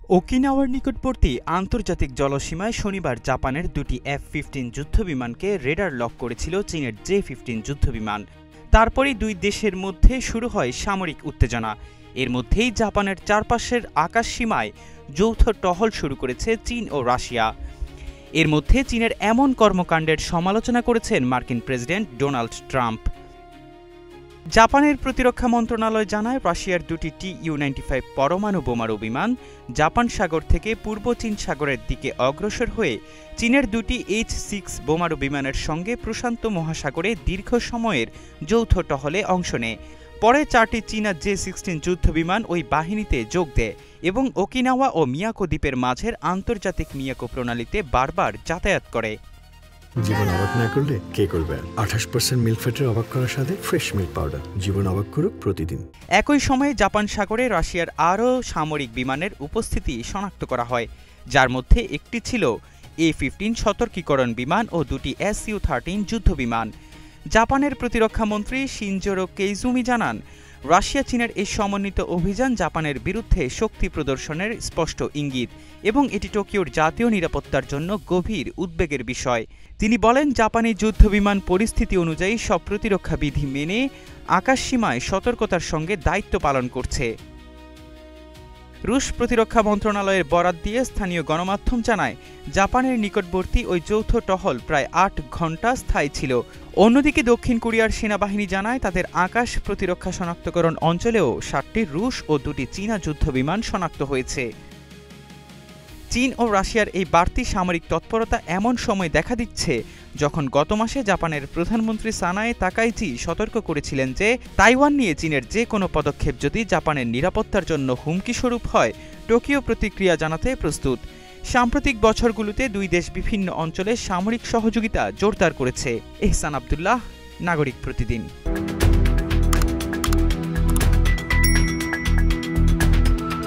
ওকিনাওয়ার নিকটবর্তী আন্তর্জাতিক জলসীমায় শনিবার জাপানের দুটি F-15 যুদ্ধবিমানকে রেডার লক করেছিল চীনের J-15 যুদ্ধবিমান। তারপরই দুই দেশের মধ্যে শুরু হয় সামরিক উত্তেজনা। এর মধ্যেই জাপানের চারপাশের আকাশসীমায় যৌথ টহল শুরু করেছে চীন ও রাশিয়া। এর মধ্যে চীনের এমন কর্মকাণ্ডের সমালোচনা করেছেন মার্কিন প্রেসিডেন্ট ডোনাল্ড ট্রাম্প। জাপানের প্রতিরক্ষা মন্ত্রণালয় জানায়, রাশিয়ার দুটি Tu-95 পরমাণু বোমারু বিমান জাপান সাগর থেকে পূর্ব চীন সাগরের দিকে অগ্রসর হয়ে চীনের দুটি H-6 বোমারু বিমানের সঙ্গে প্রশান্ত মহাসাগরে দীর্ঘ সময়ের যৌথ টহলে অংশ নেয়। পরে চারটি চীনা J-16 যুদ্ধবিমান ওই বাহিনীতে যোগ দেয় এবং ওকিনাওয়া ও মিয়াকো দ্বীপের মাঝের আন্তর্জাতিক মিয়াকো প্রণালীতে বারবার যাতায়াত করে। জীবন অবাক না করলে কে করবে? 28% মিল্ক ফ্যাটের অবাক করার সাথে ফ্রেশ মিল্ক পাউডার। জীবন অবাক করুক প্রতিদিন। একই সময়ে জাপান সাগরে রাশিয়ার আরও সামরিক বিমানের উপস্থিতি শনাক্ত করা হয়, যার মধ্যে একটি ছিল A-15 সতর্কীকরণ বিমান ও দুটি Su-13 যুদ্ধবিমান। জাপানের প্রতিরক্ষা মন্ত্রী শিনজোরো কেইজুমি জানান, রাশিয়া চীনের এই সমন্বিত অভিযান জাপানের বিরুদ্ধে শক্তি প্রদর্শনের স্পষ্ট ইঙ্গিত এবং এটি টোকিওর জাতীয় নিরাপত্তার জন্য গভীর উদ্বেগের বিষয়। তিনি বলেন, জাপানি যুদ্ধবিমান পরিস্থিতি অনুযায়ী সব প্রতিরক্ষা বিধি মেনে আকাশসীমায় সতর্কতার সঙ্গে দায়িত্ব পালন করছে। রুশ প্রতিরক্ষা মন্ত্রণালয়ের বরাত দিয়ে স্থানীয় গণমাধ্যম জানায়, জাপানের নিকটবর্তী ওই যৌথ টহল প্রায় ৮ ঘণ্টা স্থায়ী ছিল। অন্যদিকে দক্ষিণ কোরিয়ার সেনাবাহিনী জানায়, তাদের আকাশ প্রতিরক্ষা শনাক্তকরণ অঞ্চলেও ৭টি রুশ ও ২টি চীনা যুদ্ধবিমান শনাক্ত হয়েছে। চীন ও রাশিয়ার এই বাড়তি সামরিক তৎপরতা এমন সময় দেখা দিচ্ছে যখন গত মাসে জাপানের প্রধানমন্ত্রী সানায়ে তাকাইচি সতর্ক করেছিলেন যে তাইওয়ান নিয়ে চীনের যে কোনো পদক্ষেপ যদি জাপানের নিরাপত্তার জন্য হুমকিস্বরূপ হয়, টোকিও প্রতিক্রিয়া জানাতে প্রস্তুত। সাম্প্রতিক বছরগুলোতে দুই দেশ বিভিন্ন অঞ্চলে সামরিক সহযোগিতা জোরদার করেছে। এহসান আব্দুল্লাহ, নাগরিক প্রতিদিন।